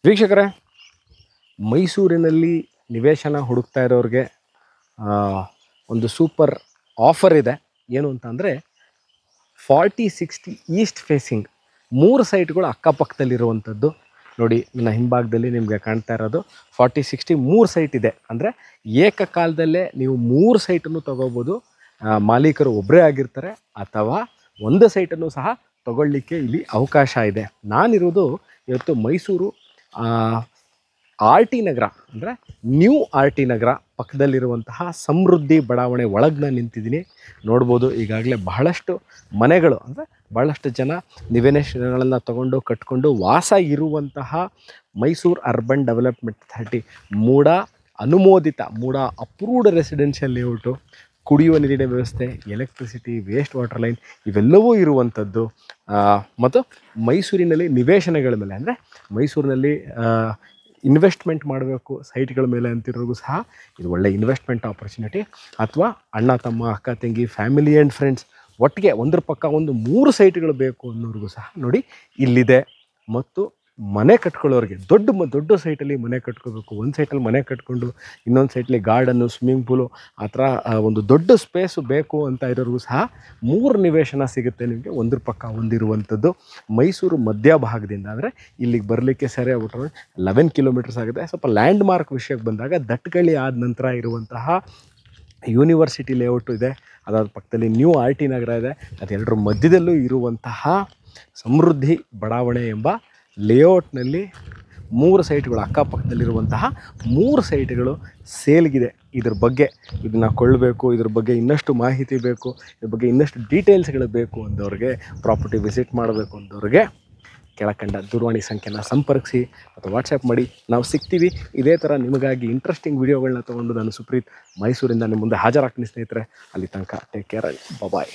ವೀಕ್ಷಕರೇ, ಮೈಸೂರಿನಲ್ಲಿ ನಿವೇಶನ ಹುಡುಕ್ತಾ ಇರೋರಿಗೆ ಒಂದು ಸೂಪರ್ ಆಫರ್ ಇದೆ. ಏನು ಅಂತಂದರೆ 40-60 ಈಸ್ಟ್ ಫೇಸಿಂಗ್ 3 ಸೈಟ್ಗಳು ಅಕ್ಕಪಕ್ಕದಲ್ಲಿರುವಂಥದ್ದು. ನೋಡಿ, ನನ್ನ ಹಿಂಭಾಗದಲ್ಲಿ ನಿಮಗೆ ಕಾಣ್ತಾ ಇರೋದು 40-60 3 ಸೈಟ್ ಇದೆ. ಅಂದರೆ ಏಕಕಾಲದಲ್ಲೇ ನೀವು 3 ಸೈಟನ್ನು ತೊಗೋಬೋದು. ಮಾಲೀಕರು ಒಬ್ಬರೇ ಆಗಿರ್ತಾರೆ ಅಥವಾ ಒಂದು ಸೈಟನ್ನು ಸಹ ತಗೊಳ್ಳಿಕ್ಕೆ ಇಲ್ಲಿ ಅವಕಾಶ ಇದೆ. ನಾನಿರೋದು ಇವತ್ತು ಮೈಸೂರು RT ನಗರ, ಅಂದರೆ ನ್ಯೂ RT ನಗರ ಪಕ್ಕದಲ್ಲಿರುವಂತಹ ಸಮೃದ್ಧಿ ಬಡಾವಣೆ ಒಳಗೆ ನಾನು ನಿಂತಿದ್ದೀನಿ. ನೋಡ್ಬೋದು, ಈಗಾಗಲೇ ಬಹಳಷ್ಟು ಮನೆಗಳು, ಅಂದರೆ ಭಾಳಷ್ಟು ಜನ ನಿವೇಶನಗಳನ್ನು ತಗೊಂಡು ಕಟ್ಕೊಂಡು ವಾಸ ಇರುವಂತಹ ಮೈಸೂರು ಅರ್ಬನ್ ಡೆವಲಪ್ಮೆಂಟ್ ಅಥಾರಿಟಿ ಮೂಡ ಅನುಮೋದಿತ, ಮೂಡ ಅಪ್ರೂವ್ಡ್ ರೆಸಿಡೆನ್ಷಿಯಲ್ ಲೇಔಟು, ಕುಡಿಯುವ ನೀರಿನ ವ್ಯವಸ್ಥೆ, ಎಲೆಕ್ಟ್ರಿಸಿಟಿ, ವೇಸ್ಟ್ ವಾಟರ್ ಲೈನ್ ಇವೆಲ್ಲವೂ ಇರುವಂಥದ್ದು. ಮತ್ತು ಮೈಸೂರಿನಲ್ಲಿ ನಿವೇಶನಗಳ ಮೇಲೆ, ಅಂದರೆ ಮೈಸೂರಿನಲ್ಲಿ ಇನ್ವೆಸ್ಟ್ಮೆಂಟ್ ಮಾಡಬೇಕು ಸೈಟ್ಗಳ ಮೇಲೆ ಅಂತಿರೋರಿಗೂ ಸಹ ಇದು ಒಳ್ಳೆ ಇನ್ವೆಸ್ಟ್ಮೆಂಟ್ ಆಪರ್ಚುನಿಟಿ. ಅಥವಾ ಅಣ್ಣ ತಮ್ಮ, ಅಕ್ಕ ತಂಗಿ, ಫ್ಯಾಮಿಲಿ ಆ್ಯಂಡ್ ಫ್ರೆಂಡ್ಸ್ ಒಟ್ಟಿಗೆ ಒಂದ್ರ ಪಕ್ಕ ಒಂದು 3 ಸೈಟ್ಗಳು ಬೇಕು ಅನ್ನೋರಿಗೂ ಸಹ ನೋಡಿ ಇಲ್ಲಿದೆ. ಮತ್ತು ಮನೆ ಕಟ್ಕೊಳ್ಳೋರಿಗೆ ದೊಡ್ಡ ಸೈಟಲ್ಲಿ ಮನೆ ಕಟ್ಕೋಬೇಕು, ಒಂದು ಸೈಟಲ್ಲಿ ಮನೆ ಕಟ್ಕೊಂಡು ಇನ್ನೊಂದು ಸೈಟಲ್ಲಿ ಗಾರ್ಡನ್ನು, ಸ್ವಿಮ್ಮಿಂಗ್ ಪೂಲು ಆ ಥರ ಒಂದು ದೊಡ್ಡ ಸ್ಪೇಸು ಬೇಕು ಅಂತ ಇರೋರಿಗೂ ಸಹ 3 ನಿವೇಶನ ಸಿಗುತ್ತೆ ನಿಮಗೆ ಒಂದ್ರ ಪಕ್ಕ ಒಂದಿರುವಂಥದ್ದು. ಮೈಸೂರು ಮಧ್ಯಭಾಗದಿಂದ, ಅಂದರೆ ಇಲ್ಲಿಗೆ ಬರಲಿಕ್ಕೆ ಸರಿಯಾಗ್ಬಿಟ್ರೆ 11 ಕಿಲೋಮೀಟರ್ಸ್ ಆಗುತ್ತೆ. ಸ್ವಲ್ಪ ಲ್ಯಾಂಡ್ ಮಾರ್ಕ್ ವಿಷಯಕ್ಕೆ ಬಂದಾಗ ದಟ್ಗಳಿ ಆದ ನಂತರ ಇರುವಂತಹ ಯೂನಿವರ್ಸಿಟಿ ಲೇಔಟು ಇದೆ, ಅದಾದ ಪಕ್ಕದಲ್ಲಿ ನ್ಯೂ RT ನಗರ ಇದೆ. ಅದೆರಡರ ಮಧ್ಯದಲ್ಲೂ ಇರುವಂತಹ ಸಮೃದ್ಧಿ ಬಡಾವಣೆ ಎಂಬ ಲೇಔಟ್ನಲ್ಲಿ 3 ಸೈಟ್ಗಳು, ಅಕ್ಕಪಕ್ಕದಲ್ಲಿರುವಂತಹ 3 ಸೈಟ್ಗಳು ಸೇಲ್ಗಿದೆ. ಇದ್ರ ಬಗ್ಗೆ ಇದನ್ನು ಕೊಳ್ಳಬೇಕು, ಇದ್ರ ಬಗ್ಗೆ ಇನ್ನಷ್ಟು ಮಾಹಿತಿ ಬೇಕು, ಇದ್ರ ಬಗ್ಗೆ ಇನ್ನಷ್ಟು ಡೀಟೇಲ್ಸ್ಗಳು ಬೇಕು ಅಂದವ್ರಿಗೆ, ಪ್ರಾಪರ್ಟಿ ವಿಸಿಟ್ ಮಾಡಬೇಕು ಅಂದವ್ರಿಗೆ ಕೆಳಕಂಡ ದೂರವಾಣಿ ಸಂಖ್ಯೆನ ಸಂಪರ್ಕಿಸಿ ಅಥವಾ ವಾಟ್ಸಪ್ ಮಾಡಿ, ನಾವು ಸಿಗ್ತೀವಿ. ಇದೇ ಥರ ನಿಮಗಾಗಿ ಇಂಟ್ರೆಸ್ಟಿಂಗ್ ವೀಡಿಯೋಗಳನ್ನ ತೊಗೊಂಡು ನಾನು ಸುಪ್ರೀತ್ ಮೈಸೂರಿಂದ ನಿಮ್ಮ ಮುಂದೆ ಹಾಜರಾಗ್ತೀನಿ ಸ್ನೇಹಿತರೆ. ಅಲ್ಲಿ ತನಕ ಟೇಕ್ ಕೇರ್, ಬಾಯ್.